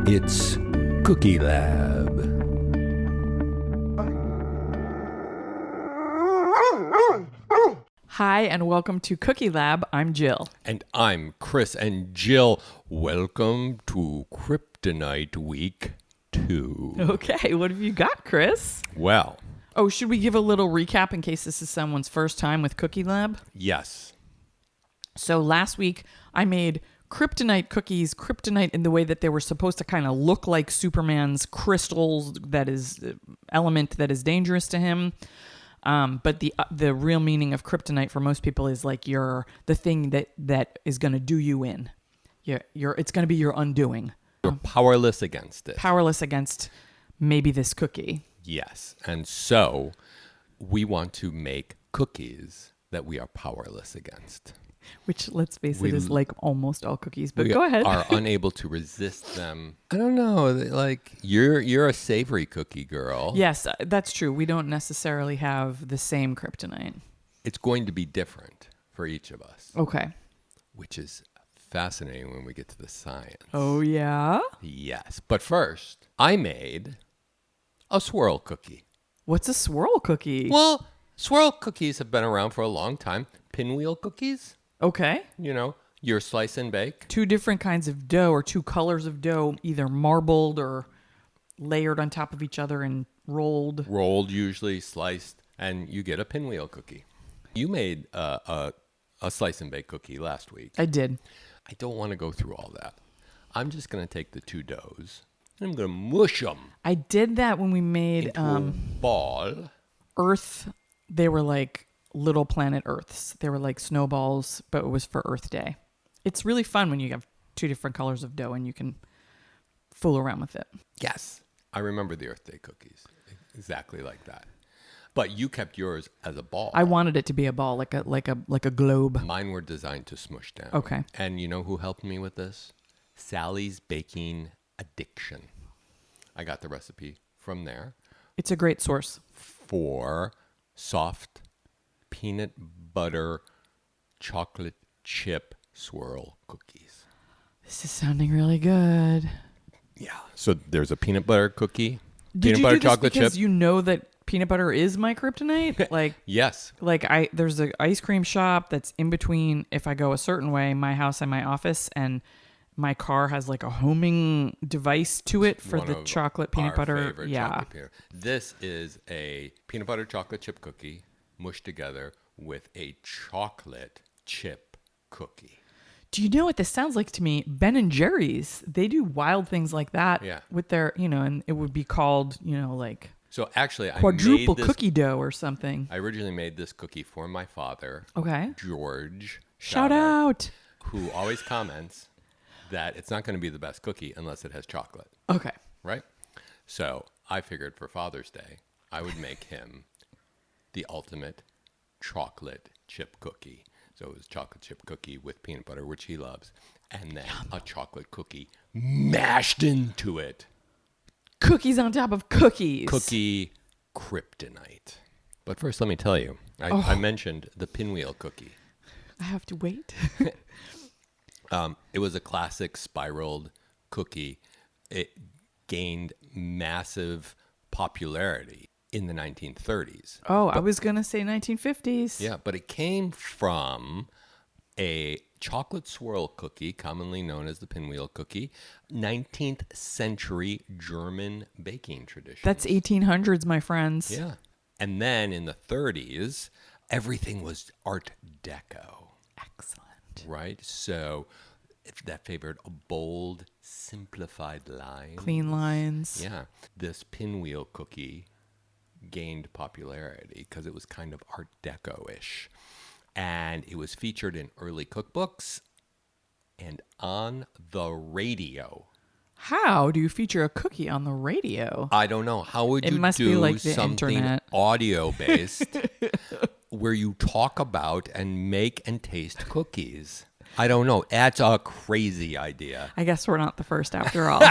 It's Cookie Lab. Hi, and welcome to Cookie Lab. I'm Jill. And I'm Chris. And Jill, welcome to Kryptonite Week 2. Okay, what have you got, Chris? Well, Oh, should we give a little recap in case this is someone's first time with Cookie Lab? yes. So last week, I made Kryptonite cookies, Kryptonite in the way that they were supposed to kind of look like Superman's crystals, that is element that is dangerous to him. But the real meaning of Kryptonite for most people is like the thing that is going to do you in. It's going to be your undoing. You're powerless against it. Powerless against maybe this cookie. Yes. And so we want to make cookies that we are powerless against. Which, let's face it, is like almost all cookies. But we go ahead. are unable to resist them. I don't know. Like, you're a savory cookie girl. Yes, that's true. We don't necessarily have the same kryptonite. It's going to be different for each of us, Okay. which is fascinating when we get to the science. Oh, yeah? Yes. But first, I made a swirl cookie. What's a swirl cookie? Well, swirl cookies have been around for a long time. Pinwheel cookies, Okay. you know, your slice and bake. Two different kinds of dough or two colors of dough, either marbled or layered on top of each other and rolled. Rolled, usually sliced, and you get a pinwheel cookie. You made a slice and bake cookie last week. I did. I don't want to go through all that. I'm just going to take the two doughs and I'm going to mush them I did that when we made into a ball. Earth. They were like little planet Earths. They were like snowballs, but it was for Earth Day. It's really fun when you have two different colors of dough and you can fool around with it. Yes, I remember the Earth Day cookies. Exactly like that. But you kept yours as a ball. I wanted it to be a ball, like a globe. Mine were designed to smush down. Okay. And you know who helped me with this? Sally's Baking Addiction. I got the recipe from there It's a great source. for soft peanut butter chocolate chip swirl cookies. This is sounding really good. Yeah. So there's a peanut butter cookie, Did peanut you butter do this chocolate because chip. you know that peanut butter is my kryptonite? Yes. There's an ice cream shop that's in between, if I go a certain way, my house and my office, and my car has like a homing device to it for One the of chocolate peanut our butter. favorite Yeah. chocolate peanut. This is a peanut butter chocolate chip cookie mushed together with a chocolate chip cookie. Do you know what this sounds like to me? Ben and Jerry's. They do wild things like that Yeah. with their, and it would be called, like So actually, quadruple I made this, cookie dough or something. I originally made this cookie for my father, Okay. George. Shout out. Who always comments that it's not going to be the best cookie unless it has chocolate, Okay. right? So I figured for Father's Day, I would make him the ultimate chocolate chip cookie. So it was chocolate chip cookie with peanut butter, which he loves, and then a chocolate cookie mashed into it. Cookies on top of cookies. Cookie kryptonite. But first, let me tell you, I mentioned the pinwheel cookie. I have to wait. It was a classic spiraled cookie. It gained massive popularity in the 1930s. Oh, I was going to say 1950s. Yeah, but it came from a chocolate swirl cookie, commonly known as the pinwheel cookie, 19th century German baking tradition. That's 1800s, my friends. Yeah. And then in the 30s, everything was Art Deco. Excellent. Right? So that favored a bold, simplified line. Clean lines. Yeah. This pinwheel cookie gained popularity because it was kind of Art Deco-ish. And it was featured in early cookbooks and on the radio. How do you feature a cookie on the radio? I don't know. How would It you must be do like the something internet. audio-based where you talk about and make and taste cookies? I don't know. That's a crazy idea. I guess we're not the first after all.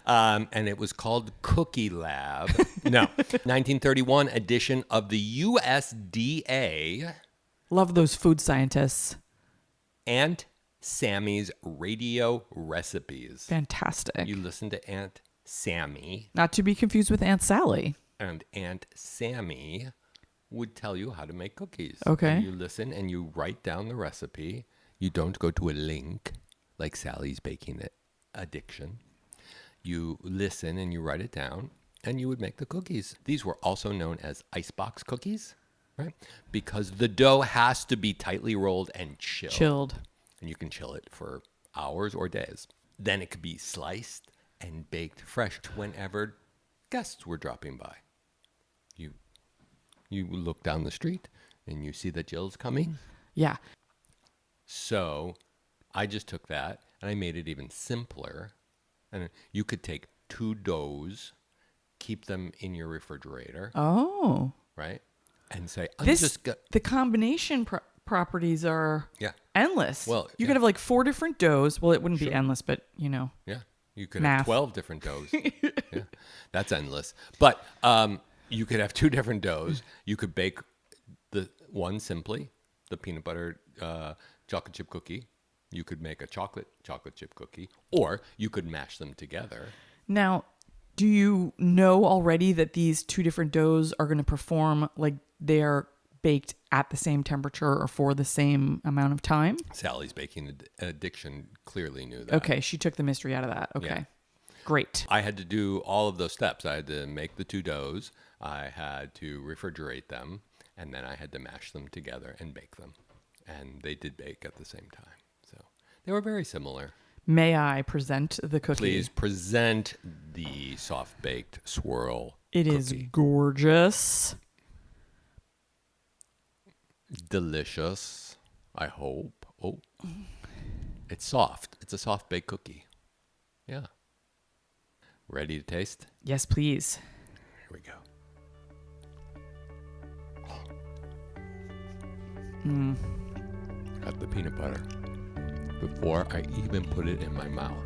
And it was called Cookie Lab. No, 1931 edition of the USDA Love those food scientists. and Sammy's Radio Recipes. Fantastic. You listen to Aunt Sammy, Not to be confused with Aunt Sally. and Aunt Sammy would tell you how to make cookies. Okay. And you listen and you write down the recipe. You don't go to a link like Sally's Baking Addiction. You listen and you write it down, and you would make the cookies. These were also known as icebox cookies, right? Because the dough has to be tightly rolled and chilled. And you can chill it for hours or days. Then it could be sliced and baked fresh whenever guests were dropping by. You look down the street and you see that Jill's coming. Yeah. So I just took that and I made it even simpler. And you could take 2 doughs, keep them in your refrigerator, Oh. right? And say, The combination properties are endless. Well, you could have like 4 different doughs. Well, it wouldn't be endless, but Yeah. You could Math. have 12 different doughs. Yeah. That's endless. But you could have 2 different doughs. You could bake the one simply, the peanut butter chocolate chip cookie. You could make a chocolate chip cookie, or you could mash them together. Now, do you know already that these 2 different doughs are going to perform like they're baked at the same temperature or for the same amount of time? Sally's Baking Addiction clearly knew that. Okay, she took the mystery out of that. Okay. Yeah. Great. I had to do all of those steps. I had to make the 2 doughs. I had to refrigerate them, and then I had to mash them together and bake them. And they did bake at the same time. So they were very similar. May I present the cookie? Please present the soft-baked swirl It cookie. is gorgeous. Delicious, I hope. Oh, it's soft. It's a soft-baked cookie. Yeah. Ready to taste? Yes, please. Here we go. Got the peanut butter before I even put it in my mouth.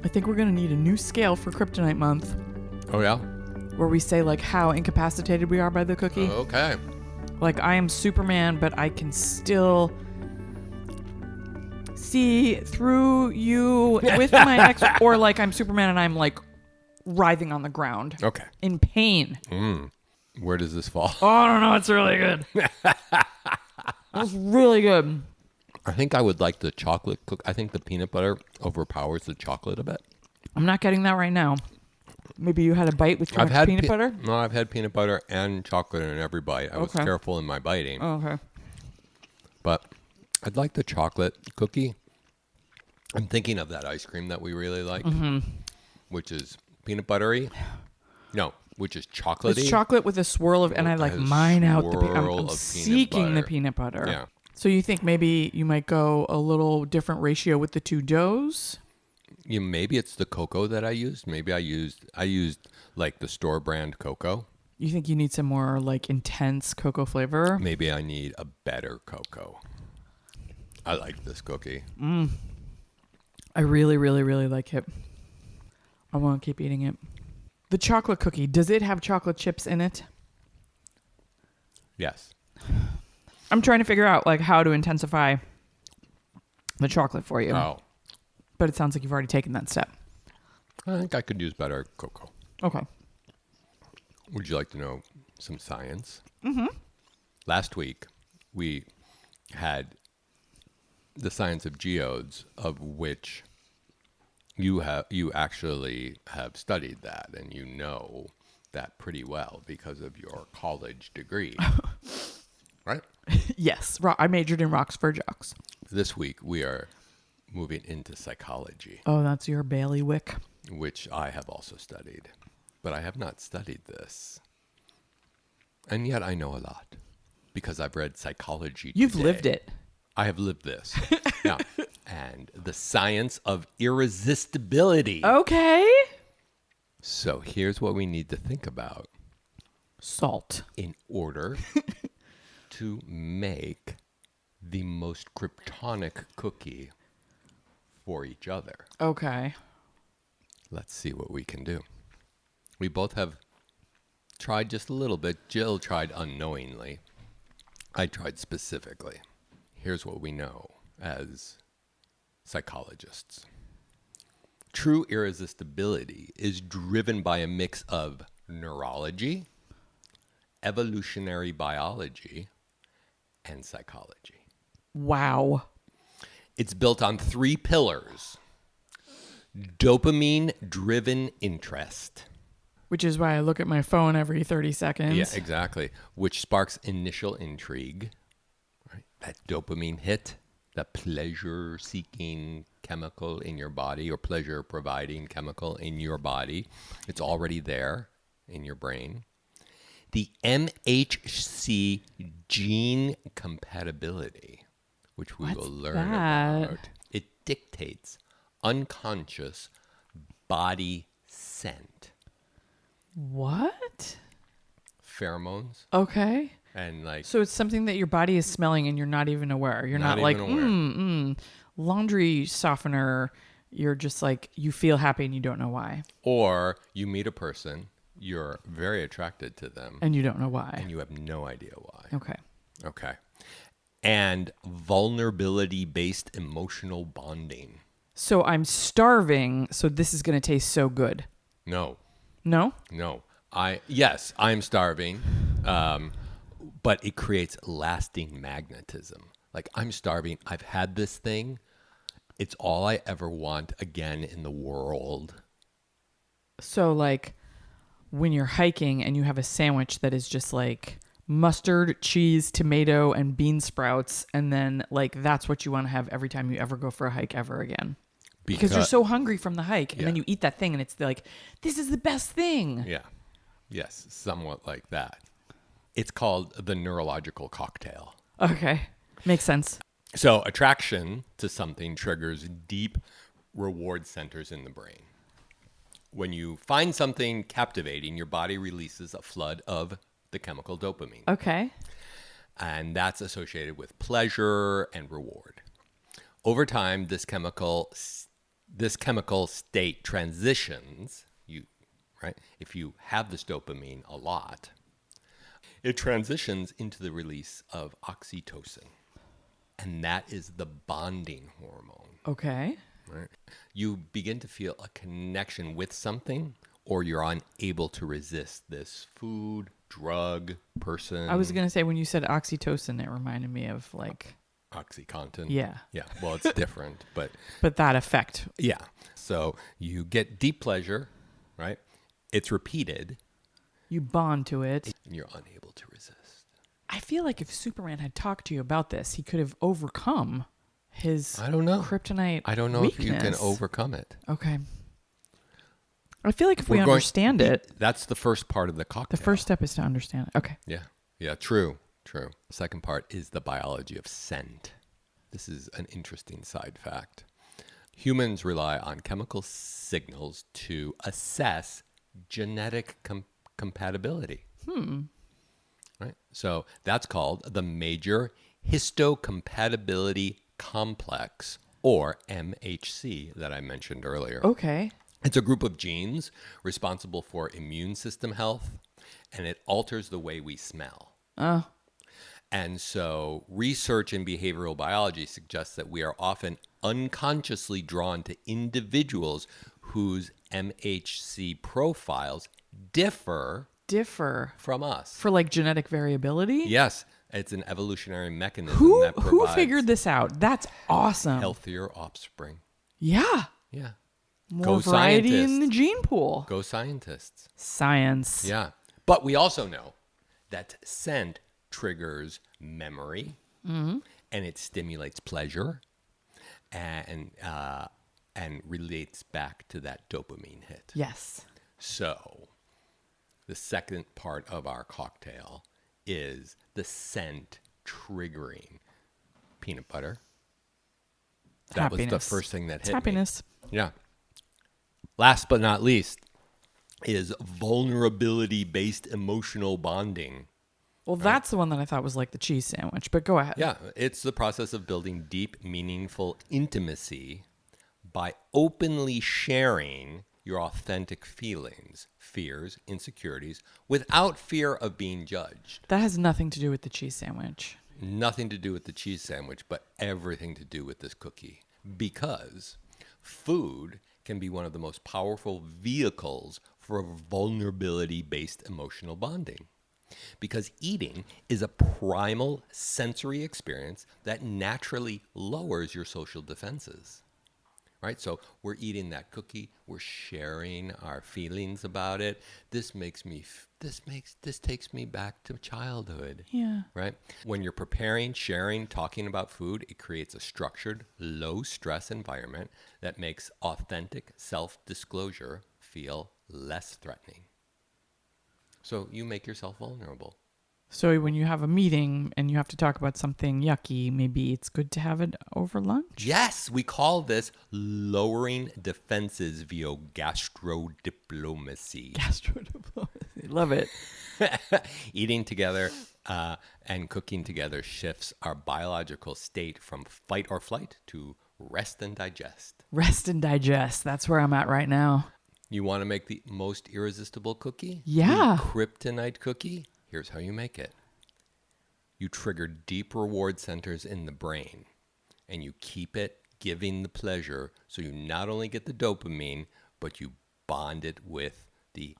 I think we're going to need a new scale for Kryptonite month Oh, yeah? where we say like how incapacitated we are by the cookie. Okay. Like I am Superman, but I can still see through you with my ex, or like I'm Superman and I'm like writhing on the ground Okay. in pain. Where does this fall? Oh, I don't know. It's really good. It's really good. I think I would like the chocolate cook. I think the peanut butter overpowers the chocolate a bit. I'm not getting that right now. Maybe you had a bite with too much peanut butter? No, I've had peanut butter and chocolate in every bite. I was Okay. careful in my biting. Oh, okay. But I'd like the chocolate cookie. I'm thinking of that ice cream that we really like, which is peanut buttery. No, which is chocolatey. It's chocolate with a swirl of, and I like A mine out the swirl I'm of peanut seeking the butter. peanut butter. Yeah. So you think maybe you might go a little different ratio with the 2 doughs? Maybe it's the cocoa that I used. Maybe I used like the store brand cocoa. You think you need some more like intense cocoa flavor? Maybe I need a better cocoa. I like this cookie. I really, really, really like it. I want to keep eating it. The chocolate cookie, does it have chocolate chips in it? Yes. I'm trying to figure out like how to intensify the chocolate for you. Oh, But it sounds like you've already taken that step. I think I could use better cocoa. Okay. Would you like to know some science? Mm-hmm. Last week, we had the science of geodes, of which you actually have studied that, and you know that pretty well because of your college degree, right? Yes. I majored in rocks for jocks. This week, we are moving into psychology, Oh, that's your bailiwick. which I have also studied, but I have not studied this. And yet I know a lot because I've read Psychology You've Today. lived it. I have lived this. Yeah. And the science of irresistibility. Okay. So here's what we need to think about Salt. in order to make the most kryptonic cookie for each other. Okay. Let's see what we can do. We both have tried just a little bit. Jill tried unknowingly. I tried specifically. Here's what we know. as psychologists. True irresistibility is driven by a mix of neurology, evolutionary biology, and psychology. Wow. It's built on 3 pillars. Dopamine-driven interest. Which is why I look at my phone every 30 seconds. Yeah, exactly. Which sparks initial intrigue. Right? That dopamine hit, the pleasure-seeking chemical in your body or pleasure-providing chemical in your body. It's already there in your brain. The MHC gene compatibility, which we will learn about. It dictates unconscious body scent. What? Pheromones. Okay. And like, so it's something that your body is smelling and you're not even aware. You're not like, laundry softener. You're just like, you feel happy and you don't know why. Or you meet a person, you're very attracted to them. And you don't know why. And you have no idea why. Okay. And vulnerability-based emotional bonding. So I'm starving, so this is going to taste so good. No. No? No. Yes, I'm starving, but it creates lasting magnetism. Like, I'm starving. I've had this thing. It's all I ever want again in the world. So, like, when you're hiking and you have a sandwich that is just like mustard, cheese, tomato, and bean sprouts, and then, like, that's what you want to have every time you ever go for a hike ever again. Because you're so hungry from the hike, and then you eat that thing, and it's like, this is the best thing. Yeah. Yes, somewhat like that. It's called the neurological cocktail. Okay. Makes sense. So attraction to something triggers deep reward centers in the brain. When you find something captivating, your body releases a flood of the chemical dopamine. Okay. And that's associated with pleasure and reward. Over time, this chemical state transitions, right? If you have this dopamine a lot, it transitions into the release of oxytocin. And that is the bonding hormone. Okay. Right? You begin to feel a connection with something, or you're unable to resist this food, drug, person. I was going to say, when you said oxytocin, it reminded me of like... OxyContin. Yeah. Yeah. Well, it's different, but... But that effect. Yeah. So you get deep pleasure, right? It's repeated. You bond to it. And you're unable to resist. I feel like if Superman had talked to you about this, he could have overcome his kryptonite I don't know weakness. if you can overcome it. Okay. I feel like if we understand it... That's the first part of the cocktail. The first step is to understand it. Okay. Yeah. Yeah, true. The second part is the biology of scent. This is an interesting side fact. Humans rely on chemical signals to assess genetic compatibility. Right? So that's called the major histocompatibility complex, or MHC, that I mentioned earlier. Okay. It's a group of genes responsible for immune system health, and it alters the way we smell. And so research in behavioral biology suggests that we are often unconsciously drawn to individuals whose MHC profiles differ from us. For like genetic variability? Yes. It's an evolutionary mechanism that provides... Who figured this out? That's awesome. Healthier offspring. Yeah. Yeah. More variety in the gene pool. Go scientists. Science. Yeah. But we also know that scent triggers memory, and it stimulates pleasure, and relates back to that dopamine hit. Yes. So the second part of our cocktail is the scent triggering peanut butter. That was the first thing that hit happiness. me. Yeah. Last but not least is vulnerability-based emotional bonding. Well, that's the one that I thought was like the cheese sandwich, but go ahead. Yeah, it's the process of building deep, meaningful intimacy by openly sharing your authentic feelings, fears, insecurities, without fear of being judged. That has nothing to do with the cheese sandwich. Nothing to do with the cheese sandwich, but everything to do with this cookie. Because food can be one of the most powerful vehicles for vulnerability-based emotional bonding. Because eating is a primal sensory experience that naturally lowers your social defenses. Right? So we're eating that cookie, we're sharing our feelings about it. This takes me back to childhood. Yeah. Right? When you're preparing, sharing, talking about food, it creates a structured, low stress environment that makes authentic self-disclosure feel less threatening. So you make yourself vulnerable. So when you have a meeting and you have to talk about something yucky, maybe it's good to have it over lunch? Yes, we call this lowering defenses via gastrodiplomacy. Gastrodiplomacy. Love it. Eating together and cooking together shifts our biological state from fight or flight to rest and digest. Rest and digest. That's where I'm at right now. You want to make the most irresistible cookie? Yeah. The Kryptonite cookie? Here's how you make it. You trigger deep reward centers in the brain, and you keep it giving the pleasure, so you not only get the dopamine, but you bond it with the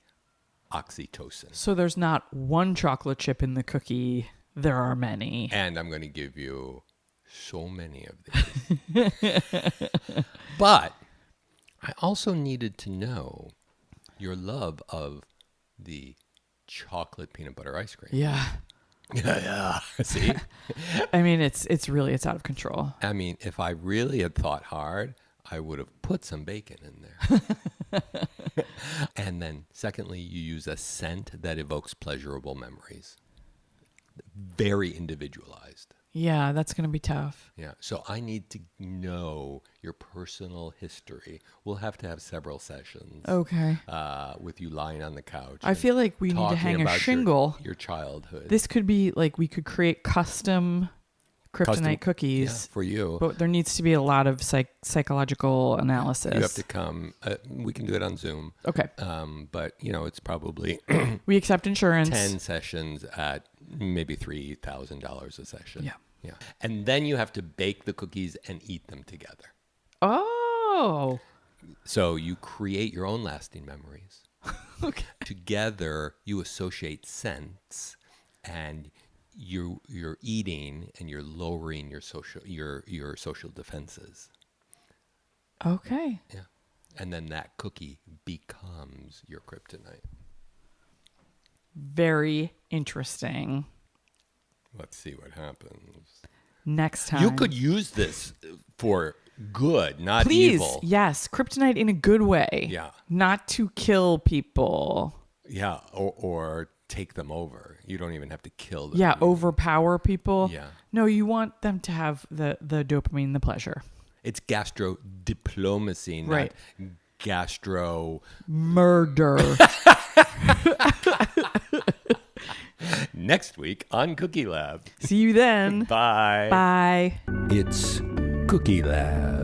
oxytocin. So there's not one chocolate chip in the cookie. There are many. And I'm going to give you so many of these. But I also needed to know your love of the chocolate peanut butter ice cream. Yeah. Yeah. See? I mean, it's out of control. I mean, if I really had thought hard, I would have put some bacon in there. And then secondly, you use a scent that evokes pleasurable memories. Very individualized. Yeah, that's going to be tough. Yeah. So I need to know your personal history. We'll have to have several sessions. Okay. With you lying on the couch. I feel like we need to talking hang a about shingle. Your childhood. This could be like we could create custom Kryptonite cookies. Yeah, for you. But there needs to be a lot of psychological analysis. You have to come. We can do it on Zoom. Okay. But, it's probably We accept insurance. 10 sessions at maybe $3,000 a session. Yeah. Yeah. And then you have to bake the cookies and eat them together. Oh. So you create your own lasting memories. Okay. Together, you associate scents, and you're eating and you're lowering your social defenses. Okay. Yeah. And then that cookie becomes your kryptonite. Very interesting. Let's see what happens. Next time. You could use this for good, not Please, evil. yes. Kryptonite in a good way. Yeah. Not to kill people. Yeah, or take them over. You don't even have to kill them. Yeah, overpower people. Yeah. No, you want them to have the dopamine, the pleasure. It's gastrodiplomacy, not Right. gastro... Murder. Next week on Cookie Lab. See you then. Bye. Bye. It's Cookie Lab.